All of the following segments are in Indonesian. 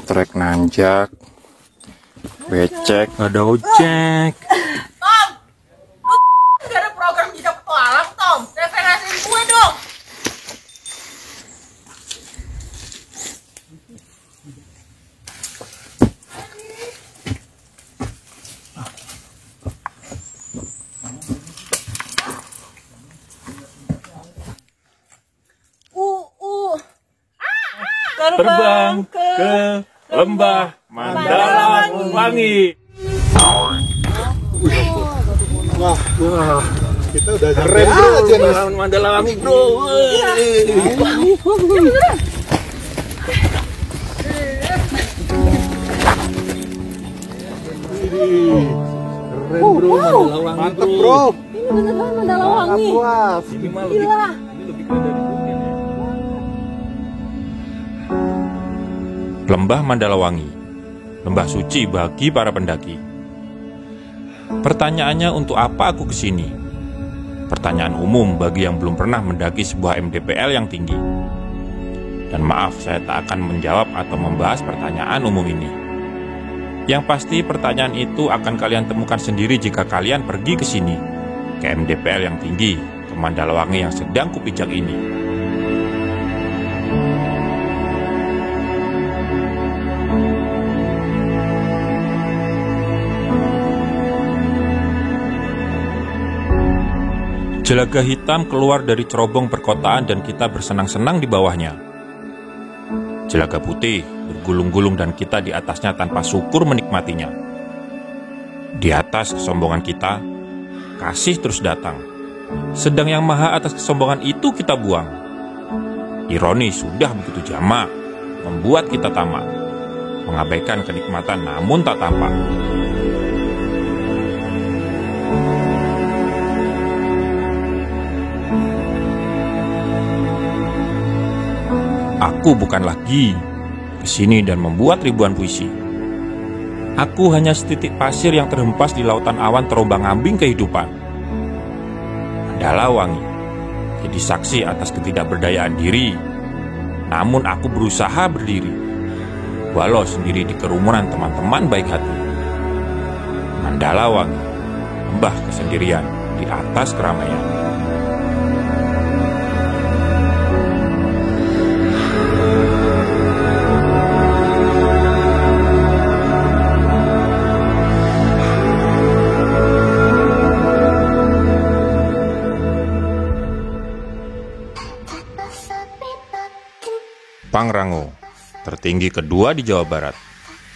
trek nanjak, becek, ada ojek. Tom, lu gak ada program jejak petualang, Tom. Referensiin gue dong. Terbang ke lembah Mandalawangi. Wah, kita udah keren aja nih. Mandalawangi, bro. Keren bro, Mandalawangi. Mantap bro. Ini beneran Mandalawangi. Puas. Ini mah Gila. lebih keren dari Bukit ya. Lembah Mandalawangi, lembah suci bagi para pendaki. Pertanyaannya, untuk apa aku kesini? Pertanyaan umum bagi yang belum pernah mendaki sebuah MDPL yang tinggi. Dan maaf, saya tak akan menjawab atau membahas pertanyaan umum ini. Yang pasti pertanyaan itu akan kalian temukan sendiri jika kalian pergi ke sini, ke MDPL yang tinggi, ke Mandalawangi yang sedang kupijak ini. Jelaga hitam keluar dari cerobong perkotaan dan kita bersenang-senang di bawahnya. Jelaga putih bergulung-gulung dan kita di atasnya tanpa syukur menikmatinya. Di atas kesombongan kita, kasih terus datang. Sedang yang maha atas kesombongan itu kita buang. Ironi sudah begitu jamak, membuat kita tamak, mengabaikan kenikmatan namun tak tampak. Aku bukan lagi kesini dan membuat ribuan puisi. Aku hanya setitik pasir yang terhempas di lautan awan terombang-ambing kehidupan. Mandalawangi jadi saksi atas ketidakberdayaan diri. Namun aku berusaha berdiri, walau sendiri di kerumunan teman-teman baik hati. Mandalawangi, lembah kesendirian di atas keramaian. Pangrango, tertinggi kedua di Jawa Barat.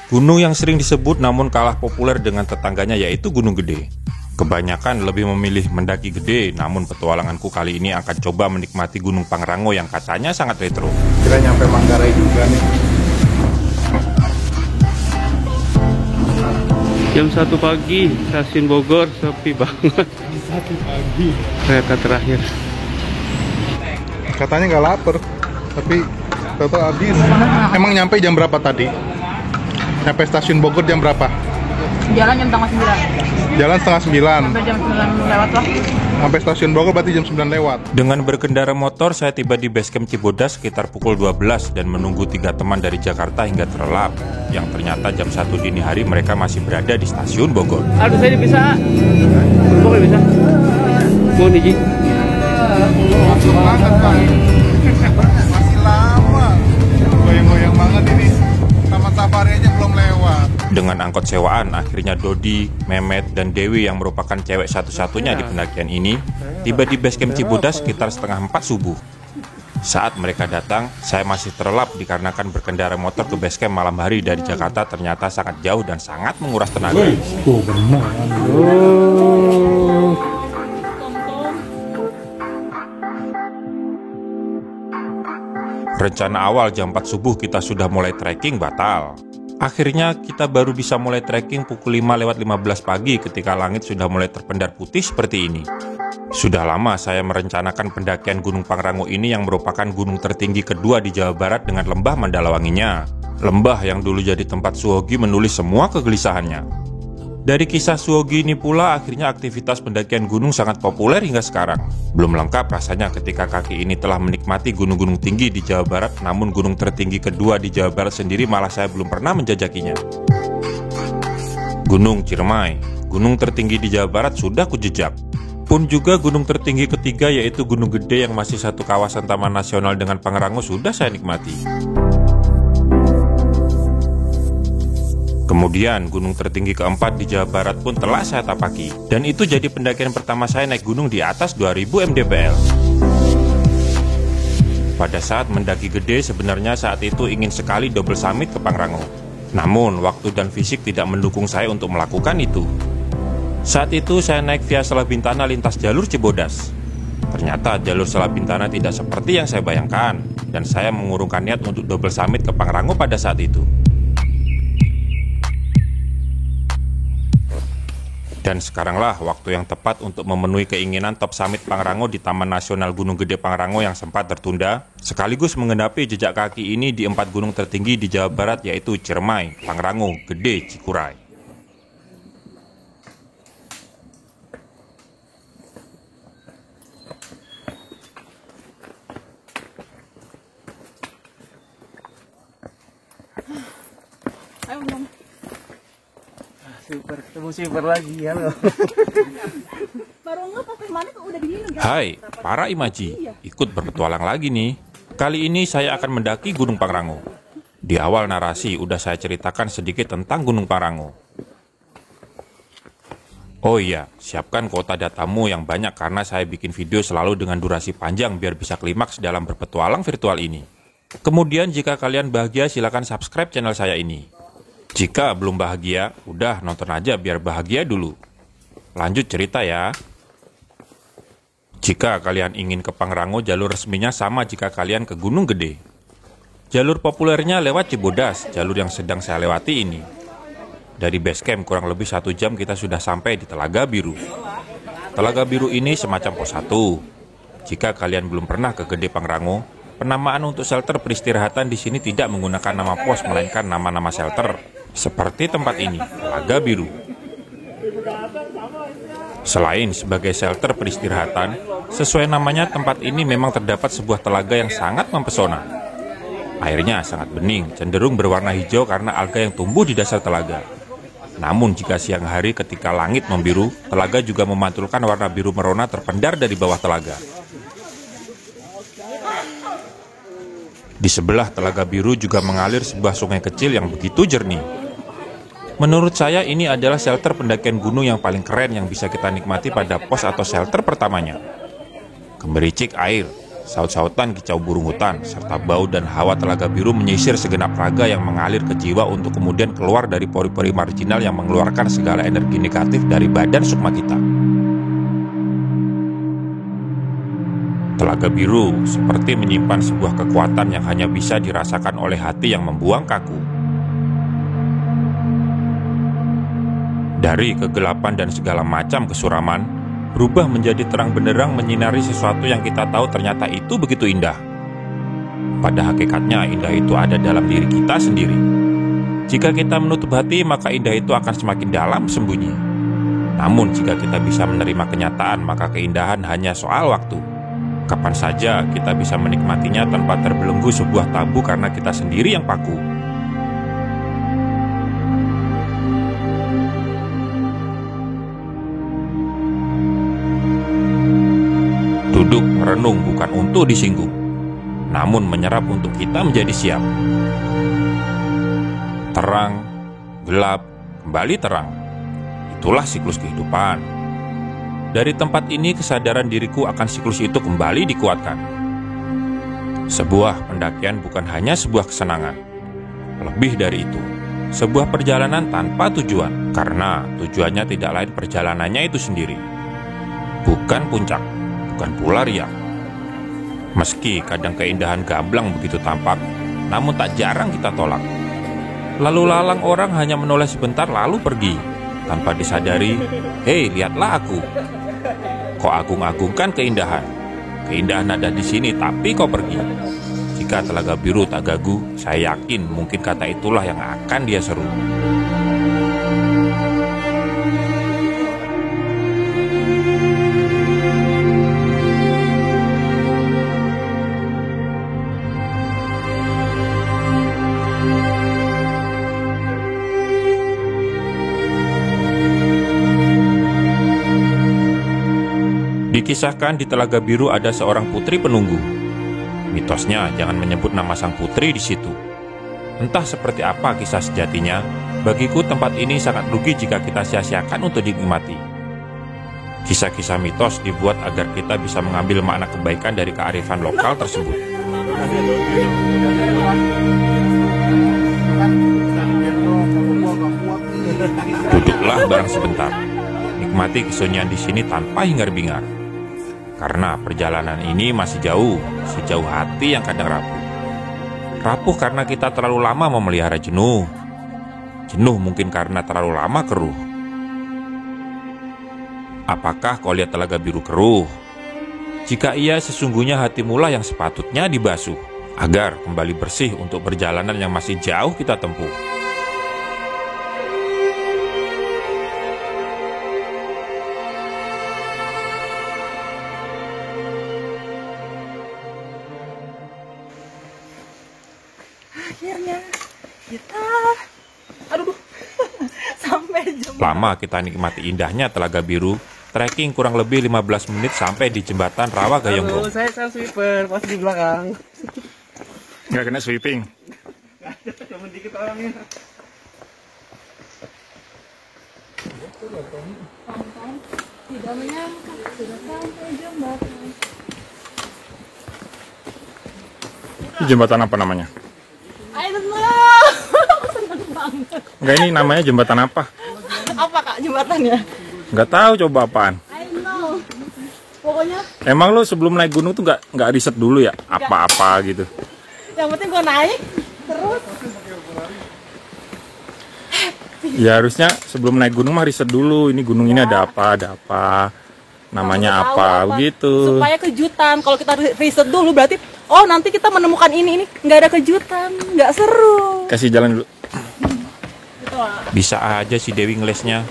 Gunung yang sering disebut namun kalah populer dengan tetangganya yaitu Gunung Gede. Kebanyakan lebih memilih mendaki Gede, namun petualanganku kali ini akan coba menikmati Gunung Pangrango yang katanya sangat retro. Kira nyampe Manggarai juga nih. Jam 1 pagi, stasiun Bogor sepi banget. 1 pagi. Kereta terakhir. Katanya nggak lapar, tapi toto habis. Emang nyampe jam berapa tadi? Nyampe stasiun Bogor jam berapa? Jalan jam setengah 9. Jalan setengah 9. Sampai jam 9 lewat lah. Sampai stasiun Bogor berarti jam 9 lewat. Dengan berkendara motor, saya tiba di basecamp Cibodas sekitar pukul 12 dan menunggu 3 teman dari Jakarta hingga terlelap. Yang ternyata jam 1 dini hari mereka masih berada di stasiun Bogor. Aduh, saya bisa. Bogor bisa. Mau nih, Ji. Masuk banget, Bang. Masih lama. Goyang-goyang banget ini. Taman safari aja belum lewat. Dengan angkot sewaan, akhirnya Dodi, Memet, dan Dewi yang merupakan cewek satu-satunya di pendakian ini tiba di basecamp Cibodas sekitar setengah 4 subuh. Saat mereka datang, saya masih terlelap dikarenakan berkendara motor ke basecamp malam hari dari Jakarta ternyata sangat jauh dan sangat menguras tenaga. Rencana awal jam 4 subuh kita sudah mulai trekking batal. Akhirnya kita baru bisa mulai trekking pukul 5:15 pagi ketika langit sudah mulai terpendar putih seperti ini. Sudah lama saya merencanakan pendakian Gunung Pangrango ini yang merupakan gunung tertinggi kedua di Jawa Barat dengan lembah Mandalawanginya. Lembah yang dulu jadi tempat Suhogi menulis semua kegelisahannya. Dari kisah Suwogi ini pula akhirnya aktivitas pendakian gunung sangat populer hingga sekarang. Belum lengkap rasanya ketika kaki ini telah menikmati gunung-gunung tinggi di Jawa Barat, namun gunung tertinggi kedua di Jawa Barat sendiri malah saya belum pernah menjajakinya. Gunung Ciremai, gunung tertinggi di Jawa Barat sudah kujejak. Pun juga gunung tertinggi ketiga yaitu Gunung Gede yang masih satu kawasan Taman Nasional dengan Pangrango sudah saya nikmati. Kemudian gunung tertinggi keempat di Jawa Barat pun telah saya tapaki, dan itu jadi pendakian pertama saya naik gunung di atas 2000 mdpl. Pada saat mendaki Gede sebenarnya saat itu ingin sekali double summit ke Pangrango. Namun waktu dan fisik tidak mendukung saya untuk melakukan itu. Saat itu saya naik via Selah Bintana lintas jalur Cibodas. Ternyata jalur Selah Bintana tidak seperti yang saya bayangkan, dan saya mengurungkan niat untuk double summit ke Pangrango pada saat itu. Dan sekaranglah waktu yang tepat untuk memenuhi keinginan top summit Pangrango di Taman Nasional Gunung Gede Pangrango yang sempat tertunda, sekaligus menggenapi jejak kaki ini di 4 gunung tertinggi di Jawa Barat yaitu Ciremai, Pangrango, Gede, Cikuray. Ayo ngomong. Super, ketemu super lagi ya lo. Baru nggak pas mana kok udah diminum. Hai, para imaji, ikut berpetualang lagi nih. Kali ini saya akan mendaki Gunung Pangrango. Di awal narasi udah saya ceritakan sedikit tentang Gunung Pangrango. Oh iya, siapkan kuota datamu yang banyak karena saya bikin video selalu dengan durasi panjang biar bisa klimaks dalam berpetualang virtual ini. Kemudian jika kalian bahagia silakan subscribe channel saya ini. Jika belum bahagia, udah nonton aja biar bahagia dulu. Lanjut cerita ya. Jika kalian ingin ke Pangrango, jalur resminya sama jika kalian ke Gunung Gede. Jalur populernya lewat Cibodas, jalur yang sedang saya lewati ini. Dari base camp kurang lebih 1 jam kita sudah sampai di Telaga Biru. Telaga Biru ini semacam pos 1. Jika kalian belum pernah ke Gede Pangrango, penamaan untuk shelter peristirahatan di sini tidak menggunakan nama pos melainkan nama-nama shelter. Seperti tempat ini, Telaga Biru. Selain sebagai shelter peristirahatan, sesuai namanya tempat ini memang terdapat sebuah telaga yang sangat mempesona. Airnya sangat bening, cenderung berwarna hijau karena alga yang tumbuh di dasar telaga. Namun jika siang hari ketika langit membiru, telaga juga memantulkan warna biru merona terpendar dari bawah telaga. Di sebelah Telaga Biru juga mengalir sebuah sungai kecil yang begitu jernih. Menurut saya ini adalah shelter pendakian gunung yang paling keren yang bisa kita nikmati pada pos atau shelter pertamanya. Gemericik air, saut-sautan kicau burung hutan, serta bau dan hawa Telaga Biru menyisir segenap raga yang mengalir ke jiwa untuk kemudian keluar dari pori-pori marginal yang mengeluarkan segala energi negatif dari badan sukma kita. Telaga Biru seperti menyimpan sebuah kekuatan yang hanya bisa dirasakan oleh hati yang membuang kaku. Dari kegelapan dan segala macam kesuraman, berubah menjadi terang benderang menyinari sesuatu yang kita tahu ternyata itu begitu indah. Pada hakikatnya indah itu ada dalam diri kita sendiri. Jika kita menutup hati, maka indah itu akan semakin dalam sembunyi. Namun jika kita bisa menerima kenyataan, maka keindahan hanya soal waktu. Kapan saja kita bisa menikmatinya tanpa terbelenggu sebuah tabu karena kita sendiri yang paku. Duduk merenung bukan untuk disinggung, namun menyerap untuk kita menjadi siap. Terang, gelap, kembali terang. Itulah siklus kehidupan. Dari tempat ini kesadaran diriku akan siklus itu kembali dikuatkan. Sebuah pendakian bukan hanya sebuah kesenangan. Lebih dari itu, sebuah perjalanan tanpa tujuan, karena tujuannya tidak lain perjalanannya itu sendiri. Bukan puncak, bukan pula riak. Meski kadang keindahan gamblang begitu tampak, namun tak jarang kita tolak. Lalu lalang orang hanya menoleh sebentar lalu pergi, tanpa disadari, hei lihatlah aku. Kau agung-agungkan keindahan. Keindahan ada di sini tapi kau pergi. Jika Telaga Biru tak gagu, saya yakin mungkin kata itulah yang akan dia seru. Dikisahkan di Telaga Biru ada seorang putri penunggu. Mitosnya jangan menyebut nama sang putri di situ. Entah seperti apa kisah sejatinya, bagiku tempat ini sangat rugi jika kita sia-siakan untuk dinikmati. Kisah-kisah mitos dibuat agar kita bisa mengambil makna kebaikan dari kearifan lokal tersebut. Duduklah bareng sebentar, nikmati kesunyian di sini tanpa hingar-bingar. Karena perjalanan ini masih jauh, sejauh hati yang kadang rapuh. Rapuh karena kita terlalu lama memelihara jenuh. Jenuh mungkin karena terlalu lama keruh. Apakah kau lihat Telaga Biru keruh? Jika iya, sesungguhnya hatimulah yang sepatutnya dibasuh, agar kembali bersih untuk perjalanan yang masih jauh kita tempuh. Akhirnya kita sampai jembatan. Lama kita nikmati indahnya Telaga Biru, trekking kurang lebih 15 menit sampai di jembatan Rawa Gayonggong. Halo, saya sweeper, pas di belakang. Nggak kena sweeping. Cuma dikit orangnya. Tidak menyangka sudah sampai jembatan. Ini jembatan apa namanya? I don't know. Seneng banget. Enggak, ini namanya jembatan apa? Apa kak jembatannya? Nggak tahu, coba apaan. I don't know. Pokoknya Emang lo sebelum naik gunung tuh nggak riset dulu ya? Apa-apa gitu. yang penting gue naik terus. Ya harusnya sebelum naik gunung mah riset dulu. Ini gunung ini ada apa, namanya Tahu apa, begitu. Supaya kejutan. Kalau kita riset dulu berarti oh nanti kita menemukan ini nggak ada kejutan, nggak seru. Kasih jalan dulu. Gitu lah. Bisa aja si Dewi ngelesnya.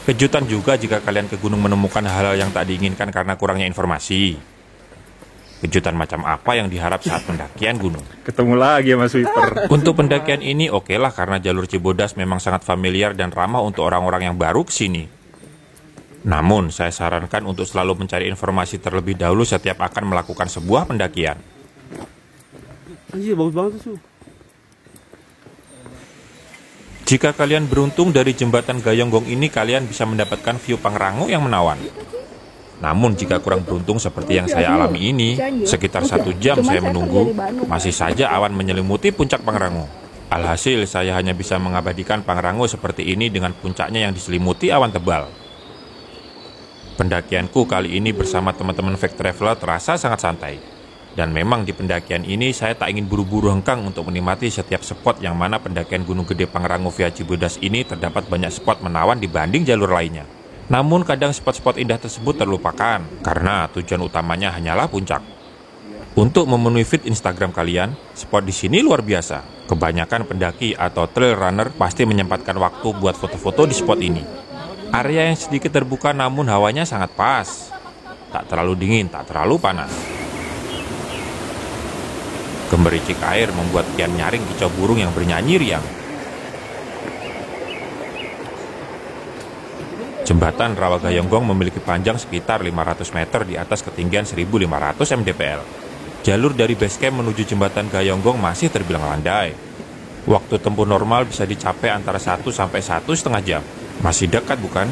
Kejutan juga jika kalian ke gunung menemukan hal-hal yang tak diinginkan karena kurangnya informasi. Kejutan macam apa yang diharap saat pendakian gunung? Ketemu lagi sama sweeper. Untuk pendakian ini okelah karena jalur Cibodas memang sangat familiar dan ramah untuk orang-orang yang baru ke sini. Namun, saya sarankan untuk selalu mencari informasi terlebih dahulu setiap akan melakukan sebuah pendakian. Anjir, bagus banget tuh. Jika kalian beruntung dari jembatan Gayonggong ini, kalian bisa mendapatkan view Pangrango yang menawan. Namun jika kurang beruntung seperti yang saya alami ini, sekitar 1 jam saya menunggu, masih saja awan menyelimuti puncak Pangrango. Alhasil saya hanya bisa mengabadikan Pangrango seperti ini dengan puncaknya yang diselimuti awan tebal. Pendakianku kali ini bersama teman-teman Fake Traveler terasa sangat santai. Dan memang di pendakian ini saya tak ingin buru-buru hengkang untuk menikmati setiap spot yang mana pendakian Gunung Gede Pangrango via Cibodas ini terdapat banyak spot menawan dibanding jalur lainnya. Namun kadang spot-spot indah tersebut terlupakan karena tujuan utamanya hanyalah puncak. Untuk memenuhi feed Instagram kalian, spot di sini luar biasa. Kebanyakan pendaki atau trail runner pasti menyempatkan waktu buat foto-foto di spot ini. Area yang sedikit terbuka namun hawanya sangat pas. Tak terlalu dingin, tak terlalu panas. Gemericik air membuat kian nyaring kicau burung yang bernyanyi riang. Jembatan Rawa Gayonggong memiliki panjang sekitar 500 meter di atas ketinggian 1.500 mdpl. Jalur dari base camp menuju jembatan Gayonggong masih terbilang landai. Waktu tempuh normal bisa dicapai antara 1 sampai 1,5 jam. Masih dekat bukan?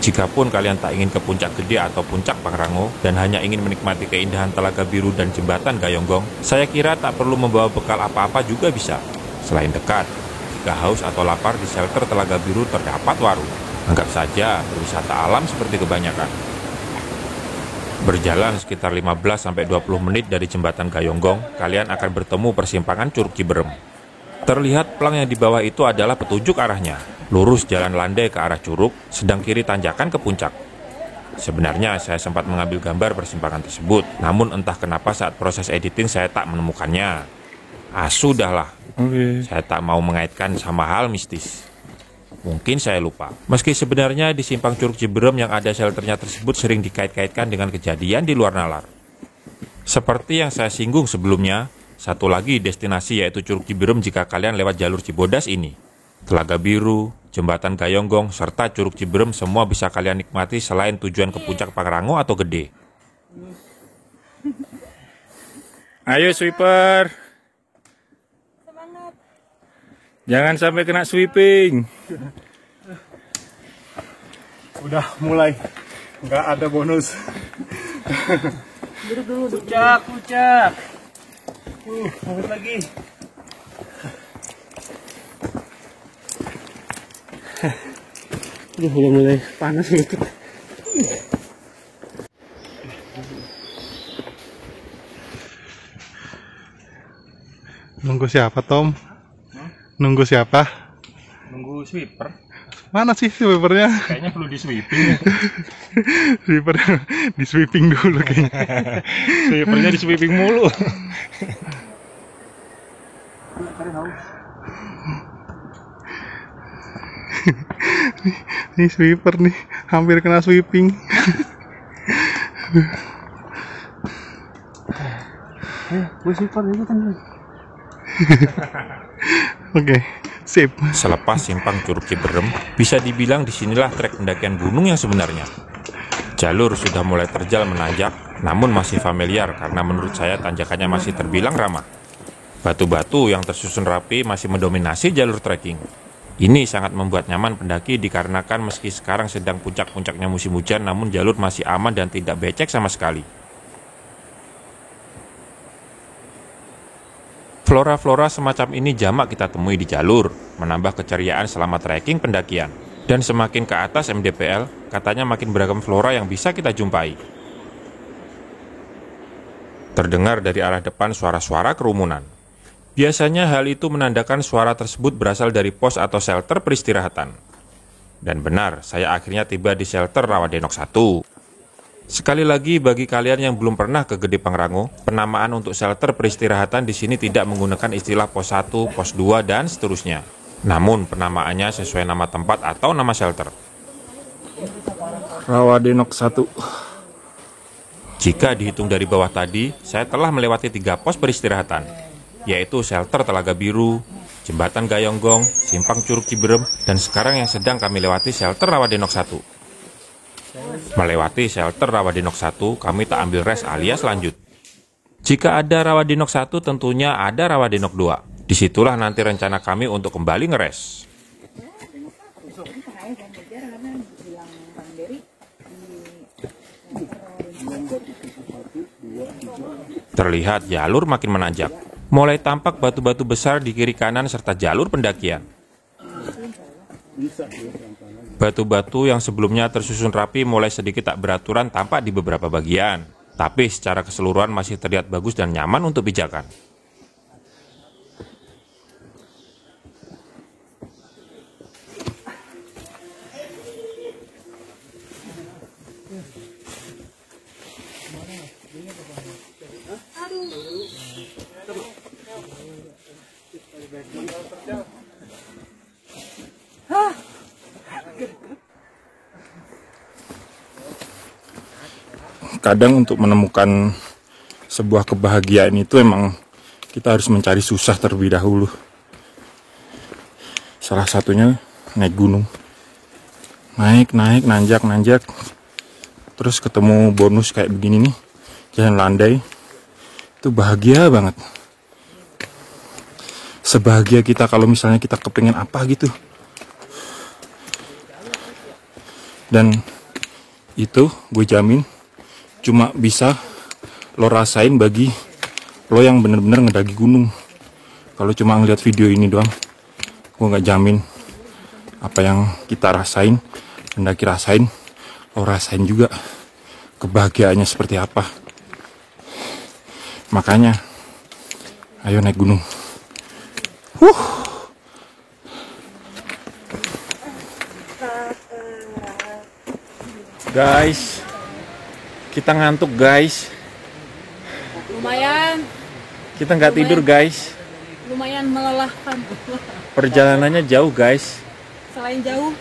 Jikapun kalian tak ingin ke puncak gede atau puncak Pangrango dan hanya ingin menikmati keindahan Telaga Biru dan jembatan Gayonggong, saya kira tak perlu membawa bekal apa-apa juga bisa. Selain dekat, jika haus atau lapar di shelter Telaga Biru terdapat warung. Anggap saja berwisata alam seperti kebanyakan. Berjalan sekitar 15-20 menit dari jembatan Gayonggong, kalian akan bertemu persimpangan Curug Ciberem. Terlihat plang yang di bawah itu adalah petunjuk arahnya. Lurus jalan landai ke arah curug, sedang kiri tanjakan ke puncak. Sebenarnya saya sempat mengambil gambar persimpangan tersebut, namun entah kenapa saat proses editing saya tak menemukannya. Sudahlah. Saya tak mau mengaitkan sama hal mistis. Mungkin saya lupa. Meski sebenarnya di simpang Curug Ciberem yang ada shelternya tersebut sering dikait-kaitkan dengan kejadian di luar nalar. Seperti yang saya singgung sebelumnya, satu lagi destinasi yaitu Curug Ciberem jika kalian lewat jalur Cibodas ini. Telaga Biru, Jembatan Gayonggong, serta Curug Ciberem semua bisa kalian nikmati selain tujuan ke Puncak Pangrango atau Gede. Ayo sweeper. Semangat. Jangan sampai kena sweeping. Udah mulai nggak ada bonus. Duduk dulu. Puncak. Lanjut lagi. Udah mulai panas gitu. Nunggu siapa, Tom? Nunggu siapa? Nunggu sweeper. Mana sih sweepernya? Kayaknya perlu di sweeping. Sweeper di sweeping dulu kayaknya. Sweepernya di sweeping mulu. Nih sweeper nih, hampir kena sweeping. Gue sweeper itu kan. Oke, sip. Selepas simpang Curug Ciberem, bisa dibilang disinilah trek pendakian gunung yang sebenarnya. Jalur sudah mulai terjal menanjak, namun masih familiar karena menurut saya tanjakannya masih terbilang ramah. Batu-batu yang tersusun rapi masih mendominasi jalur trekking. Ini sangat membuat nyaman pendaki dikarenakan meski sekarang sedang puncak-puncaknya musim hujan, namun jalur masih aman dan tidak becek sama sekali. Flora-flora semacam ini jamak kita temui di jalur, menambah keceriaan selama trekking pendakian. Dan semakin ke atas MDPL, katanya makin beragam flora yang bisa kita jumpai. Terdengar dari arah depan suara-suara kerumunan. Biasanya hal itu menandakan suara tersebut berasal dari pos atau shelter peristirahatan. Dan benar, saya akhirnya tiba di shelter Rawadenok 1. Sekali lagi bagi kalian yang belum pernah ke Gede Pangrango, penamaan untuk shelter peristirahatan di sini tidak menggunakan istilah pos 1, pos 2, dan seterusnya. Namun penamaannya sesuai nama tempat atau nama shelter. Rawadenok 1. Jika dihitung dari bawah tadi, saya telah melewati 3 pos peristirahatan, yaitu shelter Telaga Biru, Jembatan Gayonggong, Simpang Curug Ciberem, dan sekarang yang sedang kami lewati shelter Rawadenok 1. Melewati shelter Rawadenok 1, kami tak ambil rest alias lanjut. Jika ada Rawadenok 1, tentunya ada Rawadenok 2. Disitulah nanti rencana kami untuk kembali ngeres. Terlihat jalur makin menanjak. Mulai tampak batu-batu besar di kiri kanan serta jalur pendakian. Batu-batu yang sebelumnya tersusun rapi mulai sedikit tak beraturan tampak di beberapa bagian. Tapi secara keseluruhan masih terlihat bagus dan nyaman untuk pijakan. Kadang untuk menemukan sebuah kebahagiaan itu emang kita harus mencari susah terlebih dahulu. Salah satunya naik gunung. Naik, nanjak. Terus ketemu bonus kayak begini nih, jalan landai. Itu bahagia banget. Sebahagia kita kalau misalnya kita kepengen apa gitu. Dan itu gue jamin cuma bisa lo rasain bagi lo yang bener-bener ngedaki gunung. Kalau cuma ngeliat video ini doang, gue nggak jamin apa yang kita rasain, pendaki rasain, lo rasain juga kebahagiaannya seperti apa. Makanya, ayo naik gunung. Guys, kita ngantuk guys. Lumayan, Kita nggak tidur guys. lumayan melelahkan. Perjalanannya jauh guys. Selain jauh,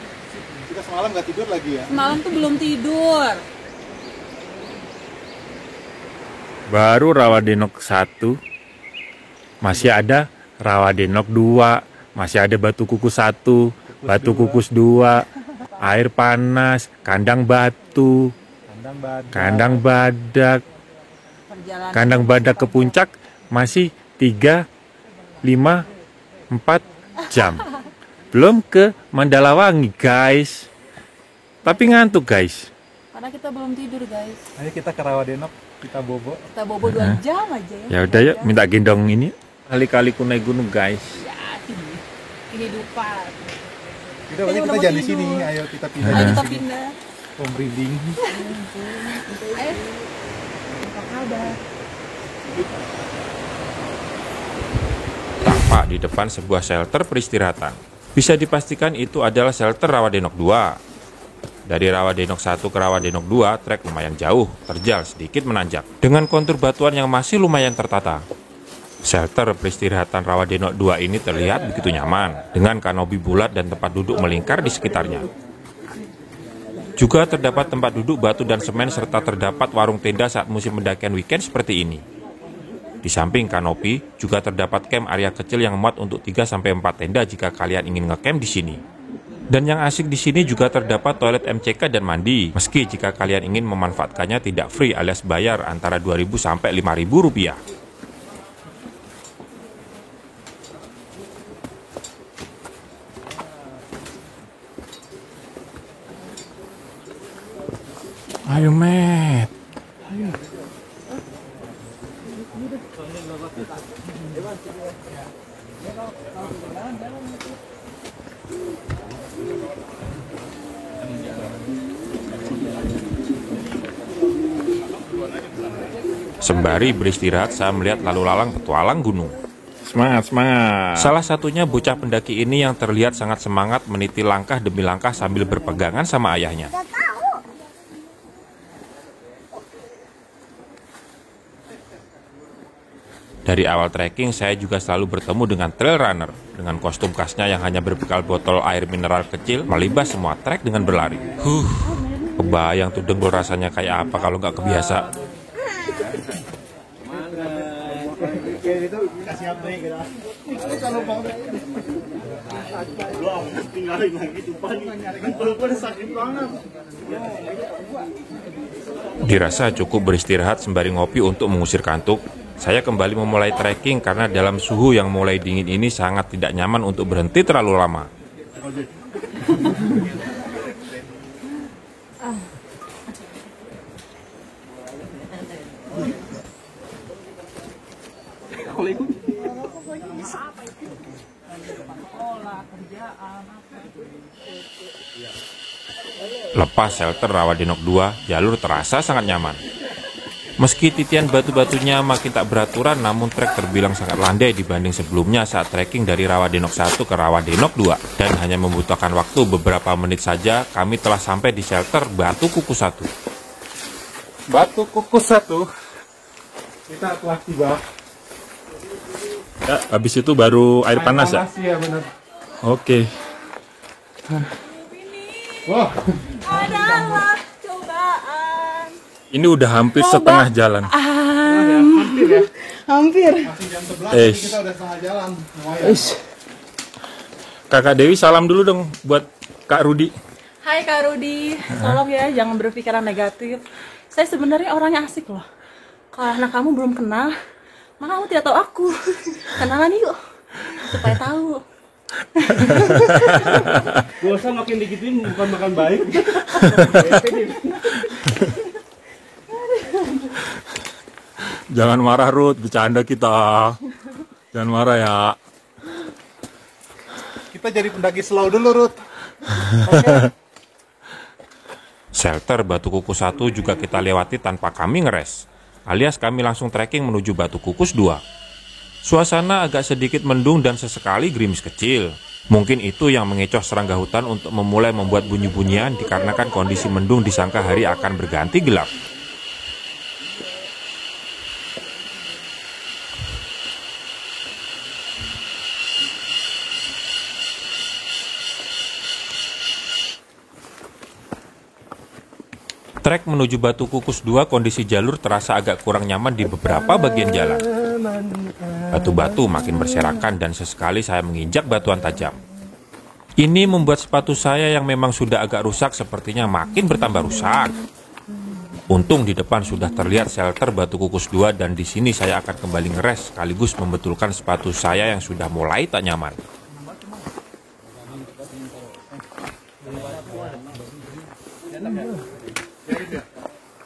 Kita semalam nggak tidur lagi ya? semalam tuh belum tidur. Baru Rawadenok 1. Masih ada Rawadenok 2, Masih ada Batu Kukus 1, Batu Kukus 2, air panas, kandang batu, kandang badak. Kandang badak ke puncak masih 3, 5, 4 jam. Belum ke Mandalawangi, guys. Tapi ngantuk, guys. Karena kita belum tidur, guys. Ayo kita ke Rawadenok, kita bobo. Kita bobo 2 jam aja ya. Ya udah yuk, minta gendong ini. Kali-kali ku naik gunung, guys. Ya, kehidupan. Kita kita jangan di sini, ayo kita pindah. Ayo kita pindah. Merinding. Ayo. Apa kabar? Tampak di depan sebuah shelter peristirahatan. Bisa dipastikan itu adalah shelter Rawadenok 2. Dari Rawadenok 1 ke Rawadenok 2, trek lumayan jauh, terjal sedikit menanjak, dengan kontur batuan yang masih lumayan tertata. Shelter peristirahatan Rawadenok 2 ini terlihat begitu nyaman, dengan kanopi bulat dan tempat duduk melingkar di sekitarnya. Juga terdapat tempat duduk batu dan semen serta terdapat warung tenda saat musim pendakian weekend seperti ini. Di samping kanopi, juga terdapat camp area kecil yang muat untuk 3-4 tenda jika kalian ingin ngecamp di sini. Dan yang asik di sini juga terdapat toilet MCK dan mandi, meski jika kalian ingin memanfaatkannya tidak free alias bayar antara 2.000 sampai 5.000 rupiah. Ayo, Met. Sembari beristirahat, saya melihat lalu lalang petualang gunung. Semangat, semangat. Salah satunya bocah pendaki ini yang terlihat sangat semangat meniti langkah demi langkah sambil berpegangan sama ayahnya. Dari awal trekking, saya juga selalu bertemu dengan trail runner dengan kostum khasnya yang hanya berbekal botol air mineral kecil, melibas semua trek dengan berlari. Kebayang tuh dengkul rasanya kayak apa kalau nggak kebiasa. Dirasa cukup beristirahat sembari ngopi untuk mengusir kantuk. Saya kembali memulai trekking karena dalam suhu yang mulai dingin ini sangat tidak nyaman untuk berhenti terlalu lama. Lepas shelter Rawadenok 2, jalur terasa sangat nyaman. Meski titian batu-batunya makin tak beraturan, namun trek terbilang sangat landai dibanding sebelumnya saat trekking dari Rawadenok 1 ke Rawadenok 2. Dan hanya membutuhkan waktu beberapa menit saja, kami telah sampai di shelter Batu Kukus 1. Batu Kukus 1. Kita telah tiba. Ya, habis itu baru air panas ya? Iya benar. Oke. Wah, Adalah cobaan. Ini udah hampir setengah jalan. hampir ya. Hampir. Masih jam 11, jadi kita udah setengah jalan. Lumayan. Kakak Dewi salam dulu dong buat Kak Rudi. Hai Kak Rudi, tolong ya jangan berpikiran negatif. Saya sebenarnya orangnya asik loh. Karena kamu belum kenal, maka kamu tidak tahu aku. Kenalan yuk, supaya tahu. Gak usah makin digituin, bukan makan baik. Jangan marah Ruth, bercanda kita. Jangan marah ya. Kita jadi pendaki slow dulu, Ruth. Shelter Batu Kukus 1 juga kita lewati tanpa kami ngeres, alias kami langsung trekking menuju Batu Kukus 2. Suasana agak sedikit mendung dan sesekali gerimis kecil. Mungkin itu yang mengecoh serangga hutan untuk memulai membuat bunyi-bunyian dikarenakan kondisi mendung disangka hari akan berganti gelap. Trek menuju Batu Kukus 2, kondisi jalur terasa agak kurang nyaman di beberapa bagian jalan. Batu-batu makin berserakan dan sesekali saya menginjak batuan tajam. Ini membuat sepatu saya yang memang sudah agak rusak sepertinya makin bertambah rusak. Untung di depan sudah terlihat shelter Batu Kukus 2 dan di sini saya akan kembali ngeres sekaligus membetulkan sepatu saya yang sudah mulai tak nyaman.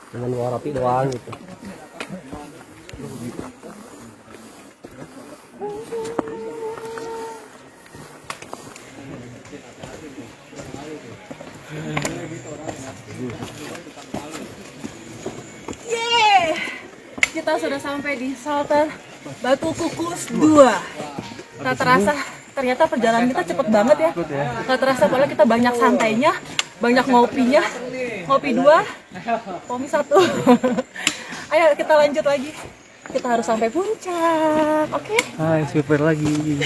Dengan luar rapi doang gitu. Yeay, kita sudah sampai di shelter Batu Kukus 2. Tak terasa, ternyata perjalanan kita cepet banget ya. Tak terasa padahal kita banyak santainya, banyak ngopinya. Ngopi 2, kopi 1. Ayo kita lanjut lagi. Kita harus sampai puncak, oke? Hai, super lagi.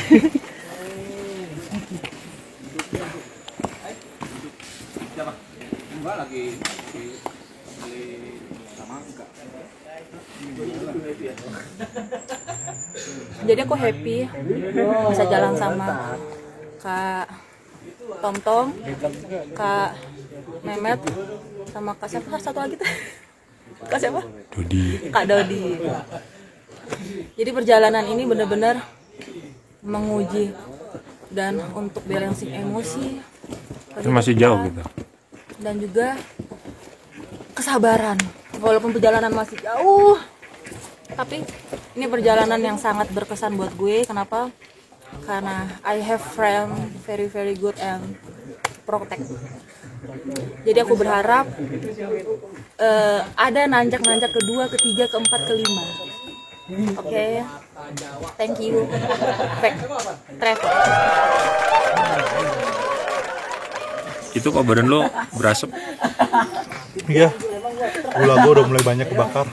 Jadi aku happy bisa jalan sama Kak Tom, Kak Mehmet, sama Kak siapa satu lagi tuh? Kak siapa? Kak Dodi. Jadi perjalanan ini benar-benar menguji dan untuk balancing emosi. Masih jauh gitu. Dan juga kesabaran. Walaupun perjalanan masih jauh, tapi ini perjalanan yang sangat berkesan buat gue. Kenapa? Karena I have friend very good and protect. Jadi aku berharap ada nanjak-nanjak kedua, ketiga, keempat, kelima. Oke, thank you. Back travel. Itu kok badan lo berasap? Iya, gula gue udah mulai banyak kebakar.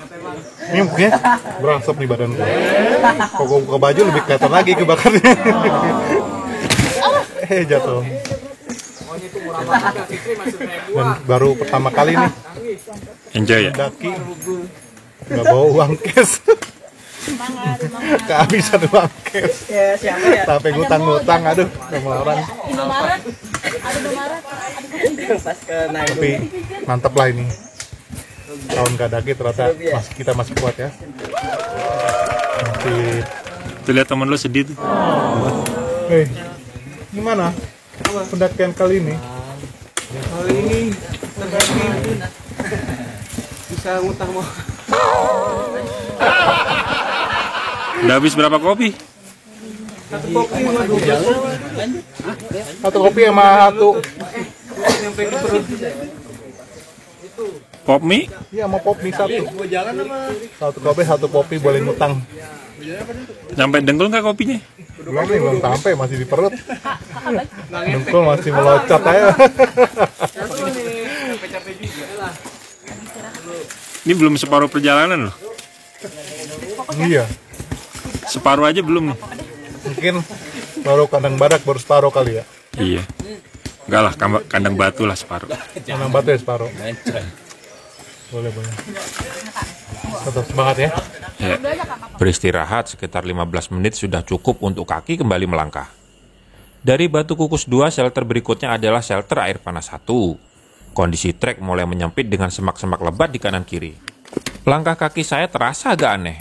Ini mungkin berasap nih badan gue. Kalau gue buka baju lebih kelihatan lagi kebakarnya. Jatuh. Dan baru pertama kali nih Enjoy ya? daki nggak bawa uang cash. Kehabisan uang cash. Sampai ngutang-ngutang, aduh, kemarin. Indomaret, ada Indomaret. Tapi mantep lah ini. Tahun gak daki ternyata kita masih kuat ya. Masih. Tuh lihat temen lo sedih tuh. Gimana pendakian kali ini? Bisa ngutang mau. Udah habis berapa kopi? Satu kopi sama satu. Pop mie? Iya, mau pop mie satu. Satu kopi, satu kopi boleh ngutang. Sampai dengkul nggak kopinya? Belum nih, belum sampai, masih di perut. Dengkul masih melocot aja. Ini belum separuh perjalanan loh. Iya, Separuh aja belum nih. mungkin baru kandang badak baru separuh kali ya. Iya. Enggak lah, kandang batu lah separuh. Kandang batu ya separuh. Boleh. Tetap semangat ya. Ya. Beristirahat sekitar 15 menit sudah cukup untuk kaki kembali melangkah. Dari Batu Kukus 2, shelter berikutnya adalah shelter air panas 1. Kondisi trek mulai menyempit dengan semak-semak lebat di kanan kiri. Langkah kaki saya terasa agak aneh.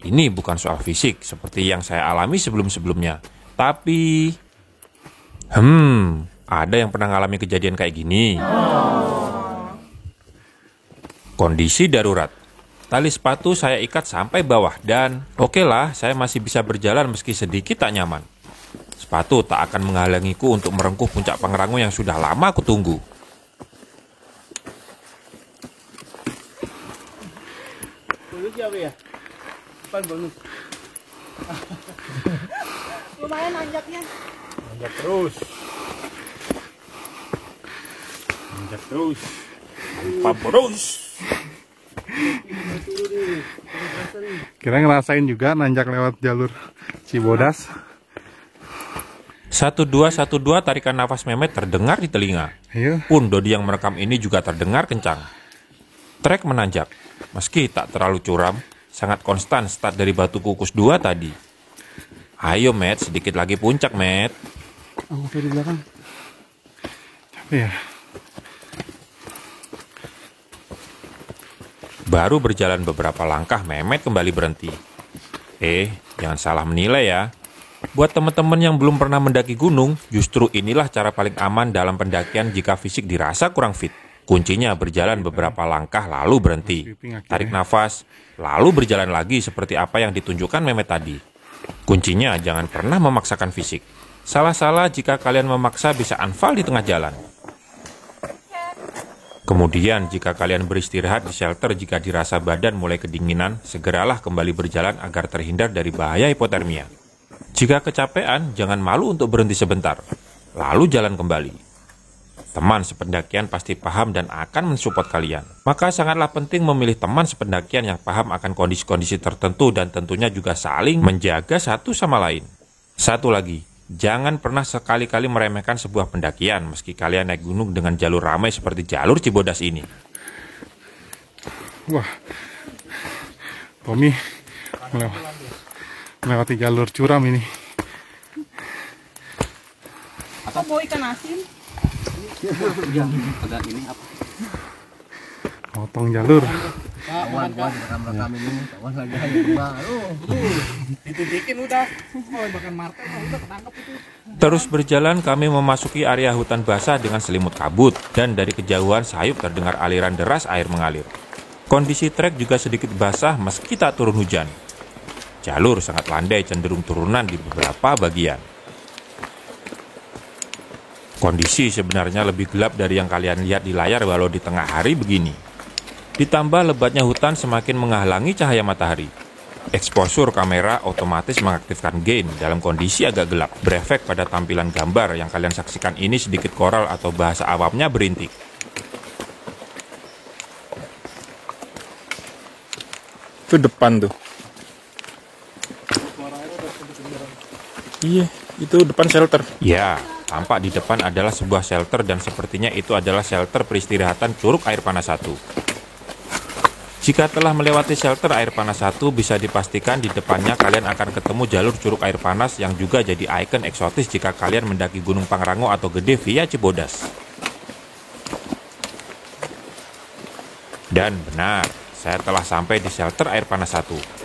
Ini bukan soal fisik seperti yang saya alami sebelum-sebelumnya. Tapi ada yang pernah ngalami kejadian kayak gini. Kondisi darurat. Tali sepatu saya ikat sampai bawah dan oke lah, saya masih bisa berjalan meski sedikit tak nyaman. Sepatu tak akan menghalangiku untuk merengkuh puncak Pangrango yang sudah lama aku tunggu. Lumayan nanjaknya. Nanjak terus. Tanpa terus. Kira ngerasain juga nanjak lewat jalur Cibodas. 1212 tarikan nafas Mehmet terdengar di telinga. Ayo. Pun Dodi yang merekam ini juga terdengar kencang. Trek menanjak. Meski tak terlalu curam, sangat konstan start dari Batu Kukus 2 tadi. Ayo, Matt, sedikit lagi puncak, Matt. Aku di belakang. Iya. Baru berjalan beberapa langkah, Mehmet kembali berhenti. Jangan salah menilai ya. Buat teman-teman yang belum pernah mendaki gunung, justru inilah cara paling aman dalam pendakian jika fisik dirasa kurang fit. Kuncinya berjalan beberapa langkah lalu berhenti. Tarik nafas, lalu berjalan lagi seperti apa yang ditunjukkan Mehmet tadi. Kuncinya jangan pernah memaksakan fisik. Salah-salah jika kalian memaksa bisa unfall di tengah jalan. Kemudian jika kalian beristirahat di shelter jika dirasa badan mulai kedinginan, segeralah kembali berjalan agar terhindar dari bahaya hipotermia. Jika kecapean, jangan malu untuk berhenti sebentar, lalu jalan kembali. Teman sependakian pasti paham dan akan mensupport kalian. Maka sangatlah penting memilih teman sependakian yang paham akan kondisi-kondisi tertentu dan tentunya juga saling menjaga satu sama lain. Satu lagi, jangan pernah sekali-kali meremehkan sebuah pendakian meski kalian naik gunung dengan jalur ramai seperti jalur Cibodas ini. Wah, Tommy melewati jalur curam ini. Apa mau ikan asin? Agak ini apa? Potong jalur. Kawan gua rekam ini, kawan lagi aja rumah. Dititikin udah. Oh, bahkan Martel udah ketangkep itu. Terus berjalan kami memasuki area hutan basah dengan selimut kabut dan dari kejauhan sayup terdengar aliran deras air mengalir. Kondisi trek juga sedikit basah meski tak turun hujan. Jalur sangat landai cenderung turunan di beberapa bagian. Kondisi sebenarnya lebih gelap dari yang kalian lihat di layar walau di tengah hari begini. Ditambah lebatnya hutan semakin menghalangi cahaya matahari. Eksposur kamera otomatis mengaktifkan gain dalam kondisi agak gelap, berefek pada tampilan gambar yang kalian saksikan ini sedikit koral atau bahasa awamnya berintik. Itu depan tuh. Iya, itu depan shelter. Ya, tampak di depan adalah sebuah shelter dan sepertinya itu adalah shelter peristirahatan Curug Air Panas 1. Jika telah melewati shelter air panas 1, bisa dipastikan di depannya kalian akan ketemu jalur Curug Air Panas yang juga jadi ikon eksotis jika kalian mendaki Gunung Pangrango atau Gede via Cibodas. Dan benar, saya telah sampai di shelter air panas 1.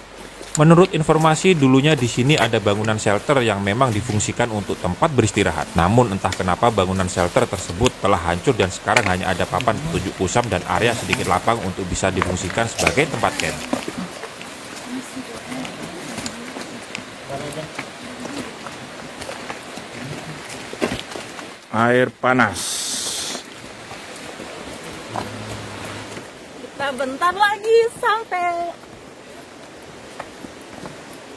Menurut informasi, dulunya di sini ada bangunan shelter yang memang difungsikan untuk tempat beristirahat. Namun entah kenapa bangunan shelter tersebut telah hancur dan sekarang hanya ada papan petunjuk pusam dan area sedikit lapang untuk bisa difungsikan sebagai tempat camp. Air panas. Kita bentar lagi sampai.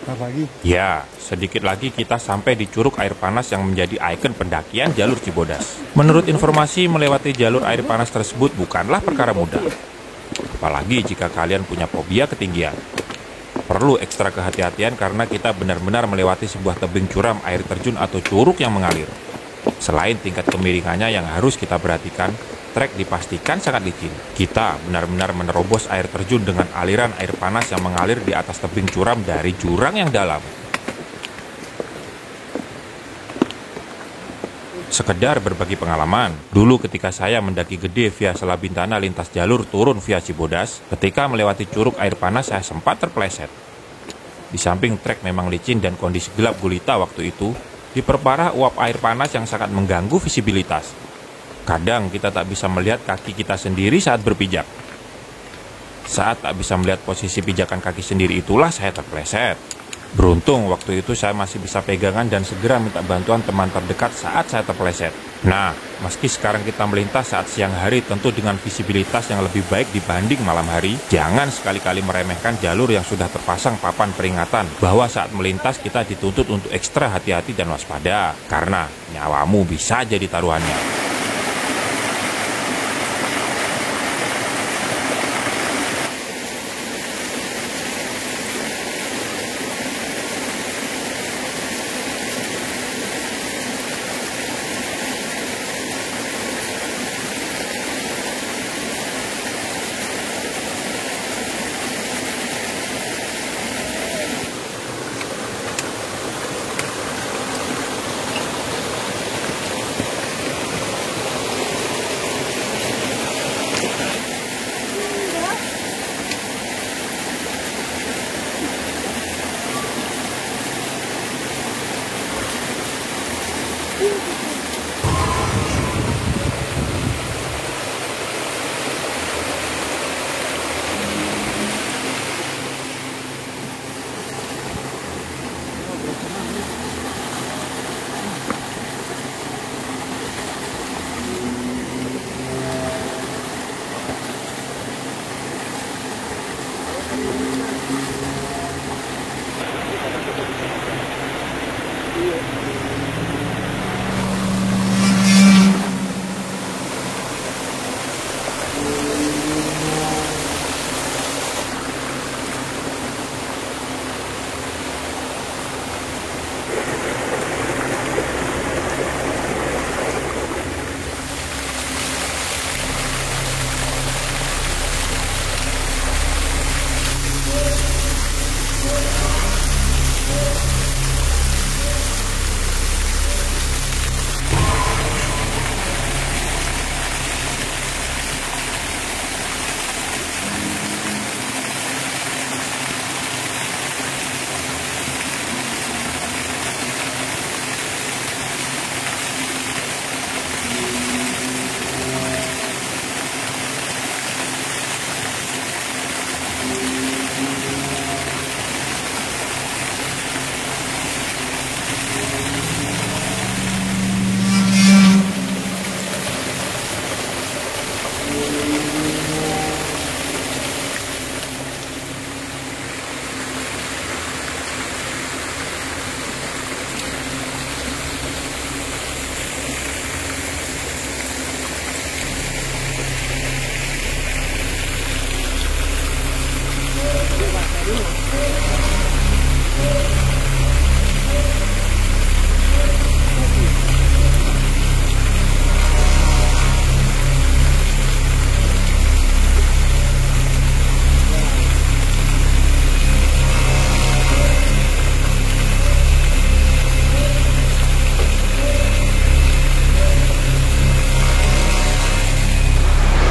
Lagi. Ya, sedikit lagi kita sampai di Curug Air Panas yang menjadi ikon pendakian jalur Cibodas. Menurut informasi, melewati jalur air panas tersebut bukanlah perkara mudah. Apalagi jika kalian punya fobia ketinggian. Perlu ekstra kehati-hatian karena kita benar-benar melewati sebuah tebing curam air terjun atau curug yang mengalir. Selain tingkat kemiringannya yang harus kita perhatikan, trek dipastikan sangat licin. Kita benar-benar menerobos air terjun dengan aliran air panas yang mengalir di atas tebing curam dari jurang yang dalam. Sekedar berbagi pengalaman, dulu ketika saya mendaki Gede via Selabintana lintas jalur turun via Cibodas, ketika melewati Curug Air Panas saya sempat terpeleset. Di samping trek memang licin dan kondisi gelap gulita waktu itu, diperparah uap air panas yang sangat mengganggu visibilitas. Kadang kita tak bisa melihat kaki kita sendiri saat berpijak. Saat tak bisa melihat posisi pijakan kaki sendiri itulah saya terpleset. Beruntung waktu itu saya masih bisa pegangan dan segera minta bantuan teman terdekat saat saya terpleset. Nah, meski sekarang kita melintas saat siang hari tentu dengan visibilitas yang lebih baik dibanding malam hari, jangan sekali-kali meremehkan jalur yang sudah terpasang papan peringatan bahwa saat melintas kita dituntut untuk ekstra hati-hati dan waspada, karena nyawamu bisa jadi taruhannya.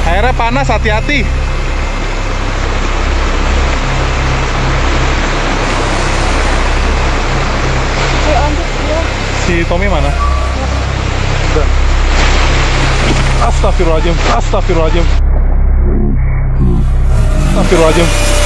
Airnya panas, hati-hati. Si Tommy mana? Udah. Astagfirullahaladzim, astagfirullahaladzim. Astagfirullahaladzim.